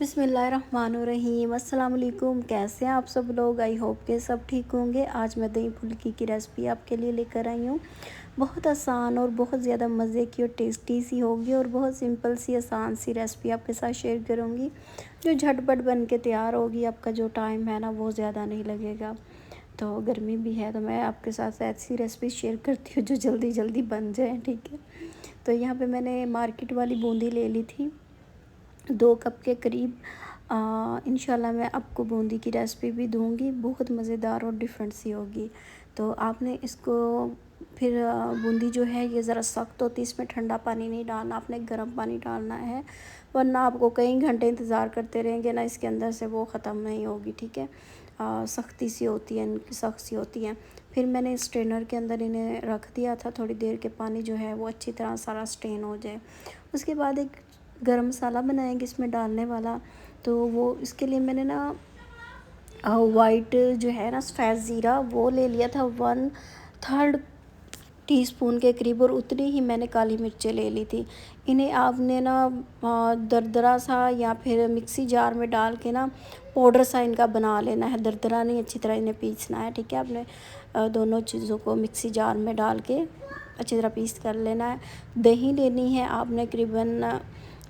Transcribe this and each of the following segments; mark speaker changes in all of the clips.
Speaker 1: बिस्मिल्लाहिर्रहमानुर्रहीम। अस्सलाम वालेकुम। कैसे हैं आप सब लोग? आई होप के सब ठीक होंगे। आज मैं दही फुल्की की रेसिपी आपके लिए लेकर आई हूँ। बहुत आसान और बहुत ज़्यादा मज़े की और टेस्टी सी होगी और बहुत सिंपल सी आसान सी रेसिपी आपके साथ शेयर करूँगी जो झटपट बन के तैयार होगी। आपका जो टाइम है ना वो ज़्यादा नहीं लगेगा। तो गर्मी भी है तो मैं आपके साथ ऐसी रेसिपी शेयर करती हूँ जो जल्दी जल्दी बन जाए, ठीक है। तो यहाँ पे मैंने मार्केट वाली बूंदी ले ली थी 2 कप के करीब। इंशाल्लाह मैं आपको बूंदी की रेसिपी भी दूंगी, बहुत मज़ेदार और डिफरेंट सी होगी। तो आपने इसको फिर बूंदी जो है ये ज़रा सख्त होती है, इसमें ठंडा पानी नहीं डालना, आपने गर्म पानी डालना है, वरना आपको कई घंटे इंतज़ार करते रहेंगे ना इसके अंदर से वो ख़त्म नहीं होगी, ठीक है। सख्ती सी होती है, इनकी सख्त सी होती हैं। फिर मैंने स्ट्रेनर के अंदर इन्हें रख दिया था थोड़ी देर के, पानी जो है वो अच्छी तरह सारा स्ट्रेन हो जाए। उसके बाद एक गरम मसाला बनाएंगे इसमें डालने वाला। तो वो इसके लिए मैंने ना वाइट जो है ना सफ़ेद ज़ीरा वो ले लिया था 1/3 टीस्पून के करीब, और उतनी ही मैंने काली मिर्चें ले ली थी। इन्हें आपने ना दरदरा सा या फिर मिक्सी जार में डाल के ना पाउडर सा इनका बना लेना है, दरदरा नहीं, अच्छी तरह इन्हें पीसना है, ठीक है। आपने दोनों चीज़ों को मिक्सी जार में डाल के अच्छी तरह पीस कर लेना है। दही लेनी है आपने करीबन,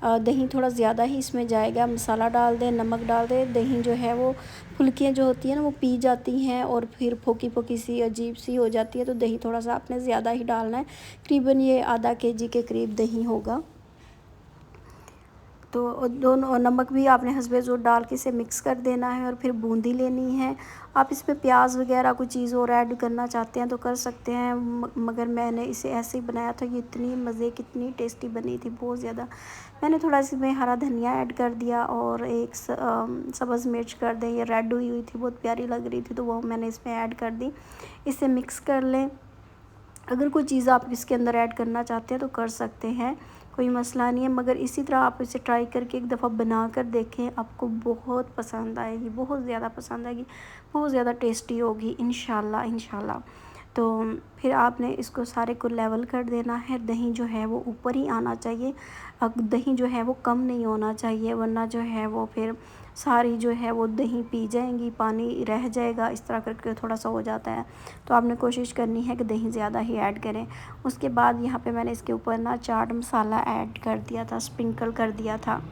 Speaker 1: दही थोड़ा ज़्यादा ही इसमें जाएगा। मसाला डाल दें, नमक डाल दें। दही जो है वो फुल्कियाँ जो होती हैं ना वो पी जाती हैं और फिर फोकी फोकी सी अजीब सी हो जाती है, तो दही थोड़ा सा आपने ज़्यादा ही डालना है। करीबन ये आधा केजी के करीब दही होगा। तो दोनों नमक भी आपने हस्बे ज़ोर डाल के इसे मिक्स कर देना है। और फिर बूंदी लेनी है। आप इसमें प्याज वगैरह कोई चीज़ और ऐड करना चाहते हैं तो कर सकते हैं, मगर मैंने इसे ऐसे ही बनाया था। ये इतनी मज़े की, इतनी टेस्टी बनी थी, बहुत ज़्यादा। मैंने थोड़ा इसमें हरा धनिया ऐड कर दिया और एक सब्ज़ मिर्च कर दें, ये रेड हुई हुई थी, बहुत प्यारी लग रही थी, तो वो मैंने इसमें ऐड कर दी। इसे मिक्स कर लें। अगर कोई चीज़ आप इसके अंदर ऐड करना चाहते हैं तो कर सकते हैं, कोई मसला नहीं है, मगर इसी तरह आप इसे ट्राई करके एक दफ़ा बना कर देखें, आपको बहुत पसंद आएगी, बहुत ज़्यादा पसंद आएगी, बहुत ज़्यादा टेस्टी होगी इंशाल्लाह इंशाल्लाह। तो फिर आपने इसको सारे को लेवल कर देना है। दही जो है वो ऊपर ही आना चाहिए, अब दही जो है वो कम नहीं होना चाहिए, वरना जो है वो फिर सारी जो है वो दही पी जाएंगी, पानी रह जाएगा, इस तरह करके थोड़ा सा हो जाता है। तो आपने कोशिश करनी है कि दही ज़्यादा ही ऐड करें। उसके बाद यहाँ पे मैंने इसके ऊपर ना चाट मसाला ऐड कर दिया था, स्प्रिंकल कर दिया था।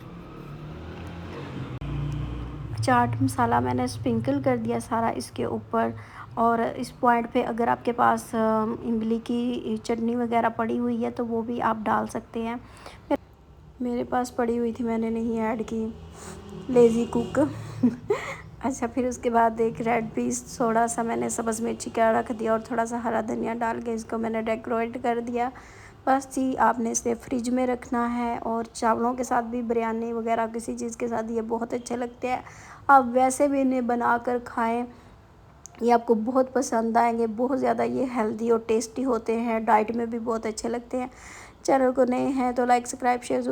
Speaker 1: चाट मसाला मैंने स्प्रिंकल कर दिया सारा इसके ऊपर। और इस पॉइंट पे अगर आपके पास इमली की चटनी वगैरह पड़ी हुई है तो वो भी आप डाल सकते हैं। मेरे पास पड़ी हुई थी, मैंने नहीं ऐड की, लेज़ी कुक। अच्छा, फिर उसके बाद एक रेड पीस थोड़ा सा मैंने सब्ज़ मिर्ची का रख दिया और थोड़ा सा हरा धनिया डाल के इसको मैंने डेकोरेट कर दिया। बस जी, आपने इसे फ्रिज में रखना है और चावलों के साथ भी, बिरयानी वगैरह किसी चीज़ के साथ ये बहुत अच्छे लगते हैं। आप वैसे भी इन्हें बना कर खाएँ, ये आपको बहुत पसंद आएंगे। बहुत ज़्यादा ये हेल्दी और टेस्टी होते हैं, डाइट में भी बहुत अच्छे लगते हैं। चैनल को नए हैं तो लाइक, सब्सक्राइब, शेयर